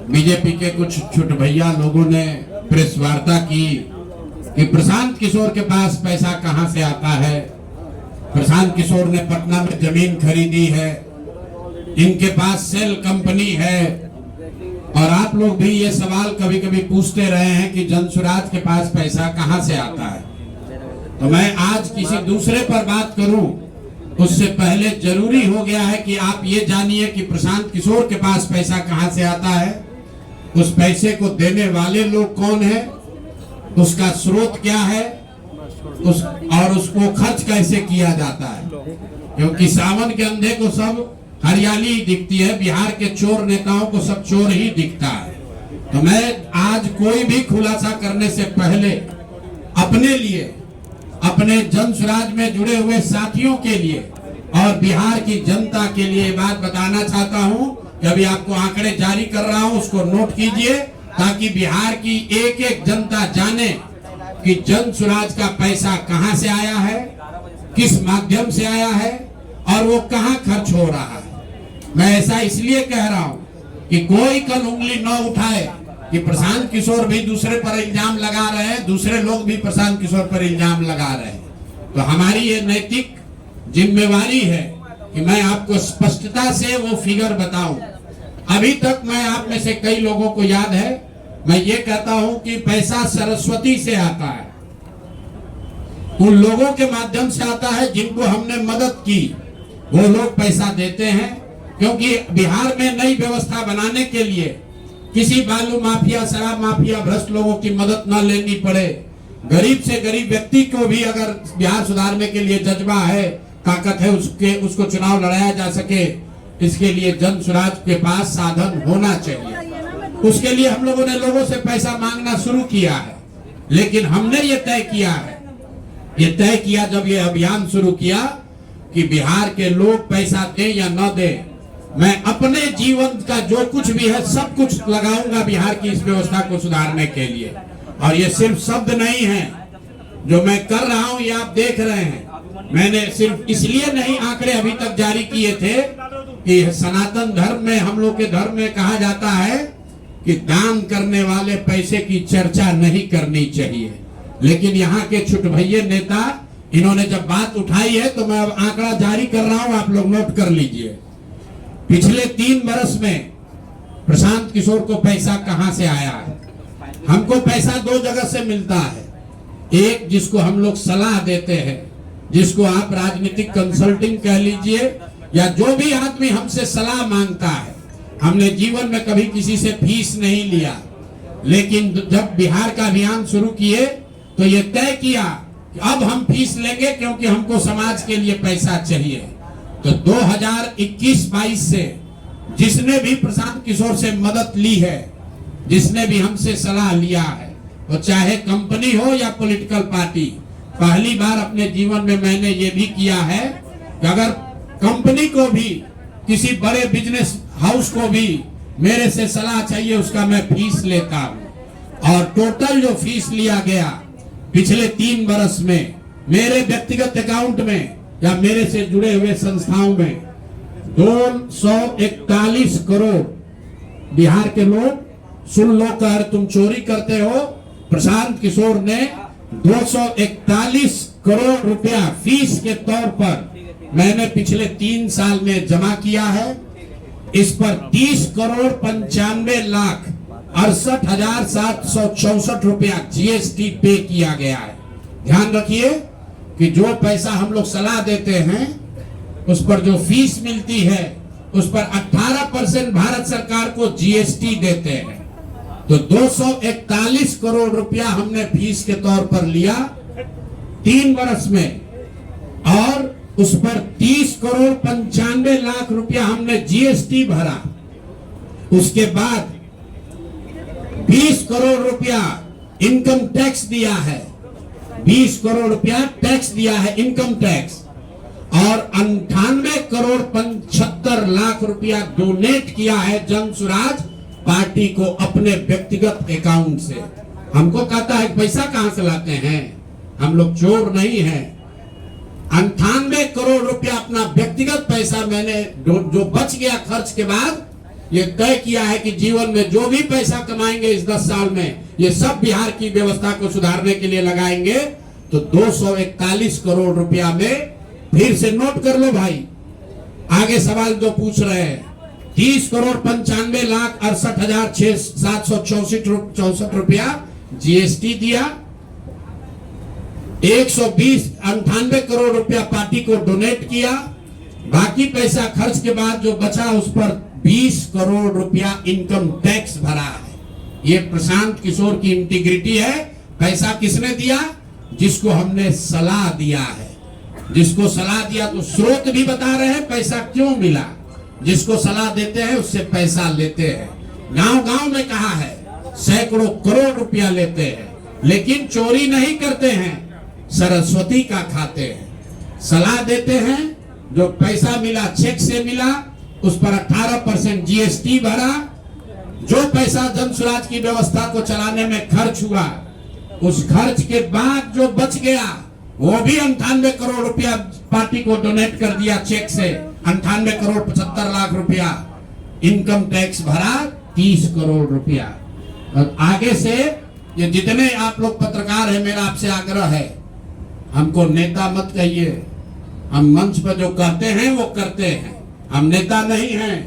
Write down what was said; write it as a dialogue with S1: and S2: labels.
S1: BJP के कुछ छोटे भैया लोगों ने प्रेस वार्ता की कि प्रशांत किशोर के पास पैसा कहां से आता है। प्रशांत किशोर ने पटना में जमीन खरीदी है, इनके पास सेल कंपनी है। और आप लोग भी ये सवाल कभी कभी पूछते रहे हैं कि जनसुराज के पास पैसा कहां से आता है। तो मैं आज किसी दूसरे पर बात करूं उससे पहले जरूरी हो गया है कि आप ये जानिए कि प्रशांत किशोर के पास पैसा कहां से आता है, उस पैसे को देने वाले लोग कौन है, उसका स्रोत क्या है, और उसको खर्च कैसे किया जाता है। क्योंकि सावन के अंधे को सब हरियाली ही दिखती है, बिहार के चोर नेताओं को सब चोर ही दिखता है। तो मैं आज कोई भी खुलासा करने से पहले अपने लिए, अपने जनसुराज में जुड़े हुए साथियों के लिए और बिहार की जनता के लिए बात बताना चाहता हूं कि अभी आपको आंकड़े जारी कर रहा हूं, उसको नोट कीजिए ताकि बिहार की एक एक जनता जाने कि जनसुराज का पैसा कहां से आया है, किस माध्यम से आया है और वो कहां खर्च हो रहा है। मैं ऐसा इसलिए कह रहा हूं कि कोई कल उंगली न उठाए कि प्रशांत किशोर भी दूसरे पर इल्जाम लगा रहे हैं, दूसरे लोग भी प्रशांत किशोर पर इल्जाम लगा रहे हैं। तो हमारी ये नैतिक जिम्मेवारी है कि मैं आपको स्पष्टता से वो फिगर बताऊं। अभी तक मैं आप में से कई लोगों को याद है, मैं ये कहता हूं कि पैसा सरस्वती से आता है, उन लोगों के माध्यम से आता है जिनको हमने मदद की, वो लोग पैसा देते हैं। क्योंकि बिहार में नई व्यवस्था बनाने के लिए किसी बालू माफिया, शराब माफिया, भ्रष्ट लोगों की मदद न लेनी पड़े, गरीब से गरीब व्यक्ति को भी अगर बिहार सुधारने के लिए जज्बा है, ताकत है, उसको चुनाव लड़ाया जा सके, इसके लिए जनसुराज के पास साधन होना चाहिए। उसके लिए हम लोगों ने लोगों से पैसा मांगना शुरू किया है, लेकिन हमने ये तय किया जब ये अभियान शुरू किया कि बिहार के लोग पैसा दें या न दें, मैं अपने जीवन का जो कुछ भी है सब कुछ लगाऊंगा बिहार की इस व्यवस्था को सुधारने के लिए। और ये सिर्फ शब्द नहीं है जो मैं कर रहा हूं, ये आप देख रहे हैं। मैंने सिर्फ इसलिए नहीं आंकड़े अभी तक जारी किए थे कि सनातन धर्म में, हम लोग के धर्म में कहा जाता है कि दान करने वाले पैसे की चर्चा नहीं करनी चाहिए। लेकिन यहाँ के छुट भैये नेता, इन्होंने जब बात उठाई है तो मैं अब आंकड़ा जारी कर रहा हूं, आप लोग नोट कर लीजिए। पिछले 3 बरस में प्रशांत किशोर को पैसा कहां से आया है। हमको पैसा 2 जगह से मिलता है। एक, जिसको हम लोग सलाह देते हैं, जिसको आप राजनीतिक कंसल्टिंग कह लीजिए, या जो भी आदमी हमसे सलाह मांगता है। हमने जीवन में कभी किसी से फीस नहीं लिया, लेकिन जब बिहार का अभियान शुरू किए तो ये तय किया कि अब हम फीस लेंगे, क्योंकि हमको समाज के लिए पैसा चाहिए। तो 2021-22 से जिसने भी प्रशांत किशोर से मदद ली है, जिसने भी हमसे सलाह लिया है, वो चाहे कंपनी हो या पॉलिटिकल पार्टी, पहली बार अपने जीवन में मैंने ये भी किया है कि अगर कंपनी को भी, किसी बड़े बिजनेस हाउस को भी मेरे से सलाह चाहिए, उसका मैं फीस लेता हूं। और टोटल जो फीस लिया गया पिछले 3 बरस में मेरे व्यक्तिगत अकाउंट में या मेरे से जुड़े हुए संस्थाओं में 241 करोड़। बिहार के लोग सुन लो, कर तुम चोरी करते हो, प्रशांत किशोर ने 241 करोड़ रुपया फीस के तौर पर मैंने पिछले 3 साल में जमा किया है। इस पर 30 करोड़ 95 लाख 68,764 रुपया जीएसटी पे किया गया है। ध्यान रखिए कि जो पैसा हम लोग सलाह देते हैं, उस पर जो फीस मिलती है, उस पर 18% भारत सरकार को जीएसटी देते हैं। तो 241 करोड़ रुपया हमने फीस के तौर पर लिया 3 बरस में, और उस पर 30 करोड़ 95 लाख रुपया हमने जीएसटी भरा। उसके बाद 20 करोड़ रुपया इनकम टैक्स दिया है, 20 करोड़ रुपया टैक्स दिया है, इनकम टैक्स, और 98 करोड़ 75 लाख रुपया डोनेट किया है जनसुराज पार्टी को अपने व्यक्तिगत अकाउंट से। हमको कहता है पैसा कहां से लाते हैं, हम लोग चोर नहीं हैं। 98 करोड़ रुपया अपना व्यक्तिगत पैसा मैंने जो बच गया खर्च के बाद ये तय किया है कि जीवन में जो भी पैसा कमाएंगे इस 10 साल में, ये सब बिहार की व्यवस्था को सुधारने के लिए लगाएंगे। तो 241 करोड़ रुपया में फिर से नोट कर लो भाई, आगे सवाल जो पूछ रहे हैं, 30,95,68,764 रुपया जीएसटी दिया, 198 करोड़ रुपया पार्टी को डोनेट किया, बाकी पैसा खर्च के बाद जो बचा उस पर 20 करोड़ रुपया इनकम टैक्स भरा है। ये प्रशांत किशोर की इंटीग्रिटी है। पैसा किसने दिया? जिसको हमने सलाह दिया है। जिसको सलाह दिया तो स्रोत भी बता रहे हैं पैसा क्यों मिला। जिसको सलाह देते हैं उससे पैसा लेते हैं। गांव गांव में कहा है, सैकड़ों करोड़ रुपया लेते हैं, लेकिन चोरी नहीं करते हैं, सरस्वती का खाते हैं। सलाह देते हैं, जो पैसा मिला चेक से मिला, उस पर 18% जीएसटी भरा। जो पैसा जन स्वराज की व्यवस्था को चलाने में खर्च हुआ, उस खर्च के बाद जो बच गया वो भी 98 करोड़ रुपया पार्टी को डोनेट कर दिया चेक से। 98 करोड़ 75 लाख रुपया इनकम टैक्स भरा, 30 करोड़ रुपया। और आगे से ये जितने आप लोग पत्रकार हैं, मेरा आपसे आग्रह है, हमको नेता मत कहिए। हम मंच पर जो कहते हैं वो करते हैं, हम नेता नहीं हैं।